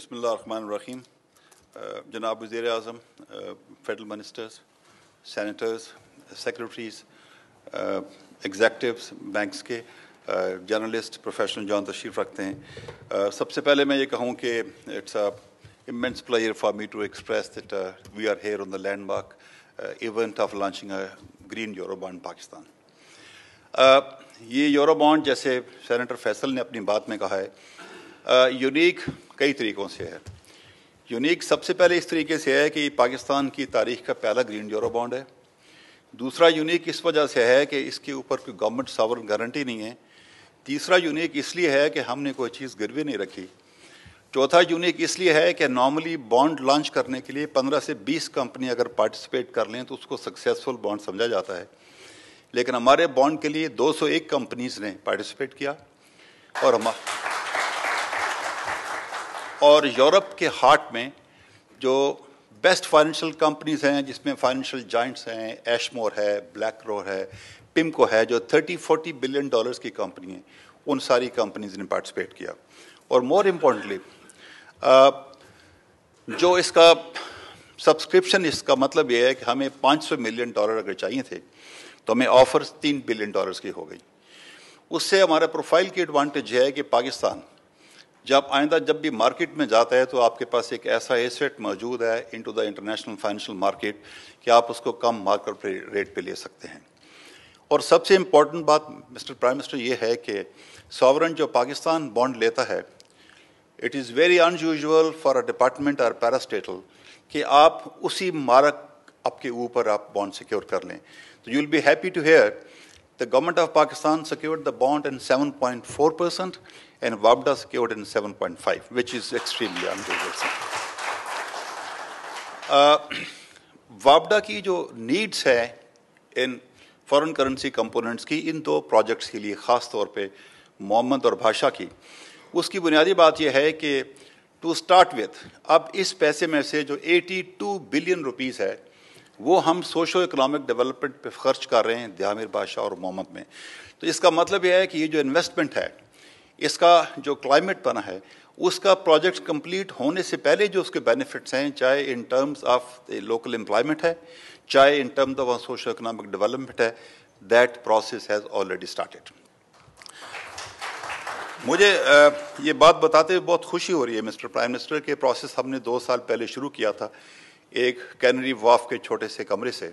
बिस्मिल्लाहिर्रहमानिर्रहीम। जनाब वज़ीर आज़म, फेडरल मिनिस्टर्स, सैनिटर्स, सेक्रेटरीज़, एग्जेक्टिव्स, बैंक्स के जर्नलिस्ट, प्रोफेशनल जॉन तशरीफ़ रखते हैं। सबसे पहले मैं ये कहूँ कि it's a immense pleasure for me to express that we are here on the landmark event of launching a green Eurobond Pakistan. ये यूरोबॉन्ड जैसे सेनेटर फैसल ने अपनी बात में कहा है यूनिक कई तरीक़ों से है। यूनिक सबसे पहले इस तरीके से है कि पाकिस्तान की तारीख़ का पहला ग्रीन यूरोबॉन्ड है। दूसरा यूनिक इस वजह से है कि इसके ऊपर कोई गवर्नमेंट सॉवरेन गारंटी नहीं है। तीसरा यूनिक इसलिए है कि हमने कोई चीज़ गिरवी नहीं रखी। चौथा यूनिक इसलिए है कि नॉर्मली बॉन्ड लॉन्च करने के लिए 15 से 20 कंपनी अगर पार्टिसिपेट कर लें तो उसको सक्सेसफुल बॉन्ड समझा जाता है, लेकिन हमारे बॉन्ड के लिए 201 कंपनीज़ ने पार्टिसिपेट किया और यूरोप के हार्ट में जो बेस्ट फाइनेंशियल कंपनीज़ हैं, जिसमें फाइनेंशियल जाइंट्स हैं, एशमोर है, ब्लैक रो है, पिमको है, जो 30-40 बिलियन डॉलर्स की कंपनी है, उन सारी कंपनीज़ ने पार्टिसिपेट किया। और मोर इम्पोर्टेंटली जो इसका सब्सक्रिप्शन, इसका मतलब ये है कि हमें $500 मिलियन अगर चाहिए थे तो हमें ऑफर्स $3 बिलियन की हो गई। उससे हमारा प्रोफाइल की एडवांटेज है कि पाकिस्तान जब भी मार्केट में जाता है तो आपके पास एक ऐसा एसेट मौजूद है into the international financial market कि आप उसको कम मार्केट रेट पे ले सकते हैं। और सबसे इम्पोर्टेंट बात मिस्टर प्राइम मिनिस्टर ये है कि सॉवरेन जो पाकिस्तान बॉन्ड लेता है, it is very unusual for a department और पैरास्टेटल कि आप उसी मार्क आपके ऊपर आप बॉन्ड सिक्योर कर लें। तो you will be happy to hear the government of Pakistan secured the bond in 7.4% and WABDA secured in 7.5%, which is extremely unusual. WABDA की जो नीड्स है इन फॉरेन करेंसी कंपोनेंट्स की इन दो प्रोजेक्ट्स के लिए, ख़ास तौर पे मोहम्मद और भाषा की, उसकी बुनियादी बात यह है कि टू स्टार्ट विथ अब इस पैसे में से जो 82 बिलियन रुपीस है वो हम सोशो इकोनॉमिक डेवलपमेंट पे खर्च कर रहे हैं दियामिर बादशाह और मोहम्मद में। तो इसका मतलब यह है कि ये जो इन्वेस्टमेंट है, इसका जो क्लाइमेट बना है, उसका प्रोजेक्ट कंप्लीट होने से पहले जो उसके बेनिफिट्स हैं, चाहे in terms of local employment है, चाहे in terms of socio economic development है, that process has already started. मुझे ये बात बताते हुए बहुत खुशी हो रही है मिस्टर प्राइम मिनिस्टर के प्रोसेस हमने 2 साल पहले शुरू किया था एक कैनरी वाफ के छोटे से कमरे से,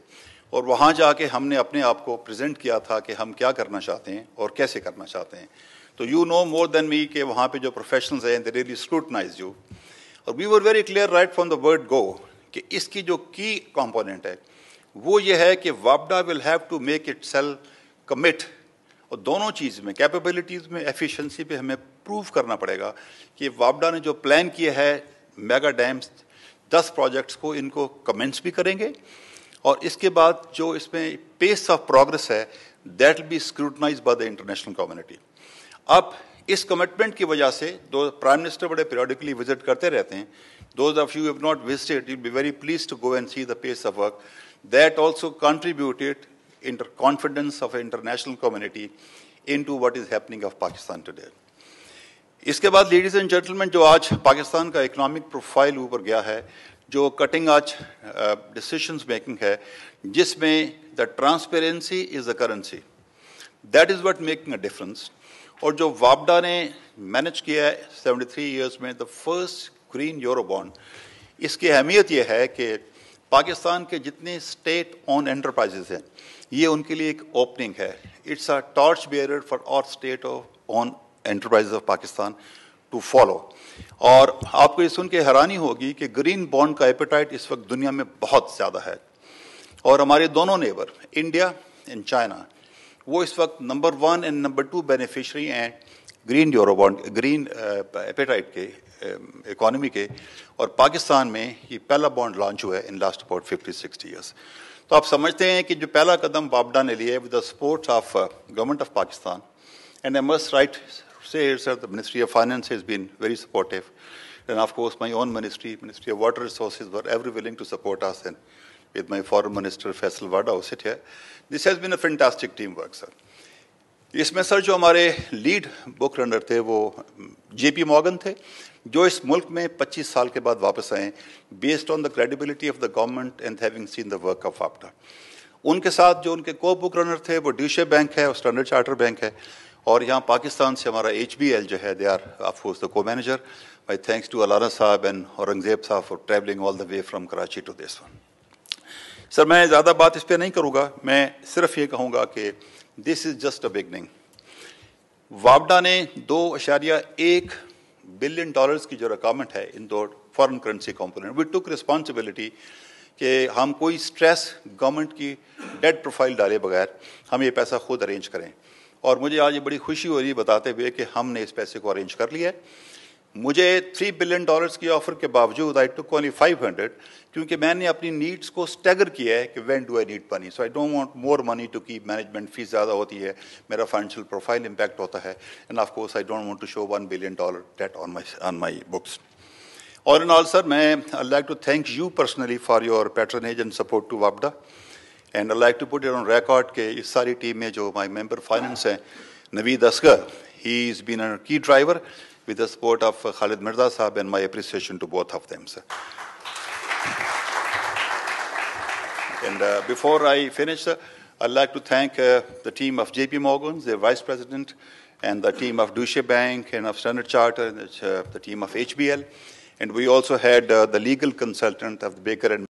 और वहाँ जाके हमने अपने आप को प्रेजेंट किया था कि हम क्या करना चाहते हैं और कैसे करना चाहते हैं। तो you know more than me कि वहाँ पे जो प्रोफेशनल्स हैं दे रियली स्क्रूटनाइज यू, और we were very clear right from the word go कि इसकी जो की कंपोनेंट है वो ये है कि वाबडा will have to make it self commit, और दोनों चीज़ में, कैपेबिलिटीज़ में, एफिशिएंसी पे हमें प्रूव करना पड़ेगा कि वाबडा ने जो प्लान किया है मेगा डैम्स 10 प्रोजेक्ट्स को, इनको कमेंस भी करेंगे, और इसके बाद जो इसमें पेस ऑफ प्रोग्रेस है that will be scrutinised by the international community. अब इस कमिटमेंट की वजह से दो प्राइम मिनिस्टर बड़े पीरियडिकली विजिट करते रहते हैं। Those of you have not visited, you will be very pleased to go and see the pace of work that also contributed confidence of international community into what is happening of Pakistan today. इसके बाद ladies and gentleman, जो आज पाकिस्तान का economic profile ऊपर गया है, जो cutting आज डिसीजंस मेकिंग है, जिसमें the transparency is the currency, that is what making a difference. और जो वाबडा ने मैनेज किया है 73 ईयर्स में the first green euro bond, इसकी अहमियत यह है कि पाकिस्तान के जितने स्टेट ओन एंटरप्राइजेज हैं ये उनके लिए एक ओपनिंग है। It's a torch bearer for all state owned enterprises of Pakistan to follow. और आपको ये सुन के हैरानी होगी कि ग्रीन बॉन्ड का एपेटाइट इस वक्त दुनिया में बहुत ज़्यादा है, और हमारे दोनों नेबर इंडिया एंड चाइना वो इस वक्त नंबर 1 एंड नंबर 2 बेनिफिशरी हैं green euro bond, green appetite के इकोनॉमी के, और पाकिस्तान में ये पहला बॉन्ड लॉन्च हुआ है इन लास्ट अबाउट 50-60 ईयर्स। तो आप समझते हैं कि जो पहला कदम वाबडा ने लिया with the support of government of Pakistan, and I must right say sir the ministry of finance has been very supportive, and of course my own ministry of water resources were very willing to support us, and with my foreign minister Faisal Vawda who sit here, this has been a fantastic team work sir. इसमें sir जो हमारे lead book runner थे वो JP Morgan थे, جو اس ملک میں 25 سال کے بعد واپس آئے based on the credibility of the government and having seen the work of وابڈا. ان کے ساتھ جو ان کے کو بک رنر تھے وہ ڈیوشے بینک ہے اور اسٹینڈرڈ چارٹر بینک ہے, اور یہاں پاکستان سے ہمارا HBL جو ہے they are of course the co manager. My thanks to Allana Sahab and Aurangzeb Sahab for travelling all the way from Karachi to this one. Sir میں زیادہ بات اس پہ نہیں کروں گا, میں صرف یہ کہوں گا کہ دس از جسٹ اے بگننگ. وابڈا نے $2.1 بلین کی جو ریکوائرمنٹ ہے ان دو فارن کرنسی کمپوننٹ, وی ٹک رسپانسبلٹی کہ ہم کوئی اسٹریس گورنمنٹ کی ڈیٹ پروفائل ڈالے بغیر ہم یہ پیسہ خود ارینج کریں, اور مجھے آج یہ بڑی خوشی ہو رہی ہے بتاتے ہوئے کہ ہم نے اس پیسے کو ارینج کر لیا ہے. مجھے $3 بلین کی آفر کے باوجود آئی ٹک اونلی 500, کیونکہ میں نے اپنی نیڈس کو اسٹیگر کیا ہے کہ when do I need money, so I don't want more money to keep. Management fees زیادہ ہوتی ہے, میرا فائنینشیل پروفائل امپیکٹ ہوتا ہے, and of course I don't want to show $1 billion debt on my books. All in all, sir, I'd like to thank you personally for your patronage and support to WAPDA. And I'd like to put it on record کہ اس ساری team میں جو my member finance ہیں, Naveed Asghar, he's been a key driver with the support of Khalid Mirza Sahab, and my appreciation to both of them, sir. And before I finish, sir, I'd like to thank the team of JP Morgan, their vice president, and the team of Deutsche Bank and of Standard Chartered, and the team of HBL. And we also had the legal consultant of Baker and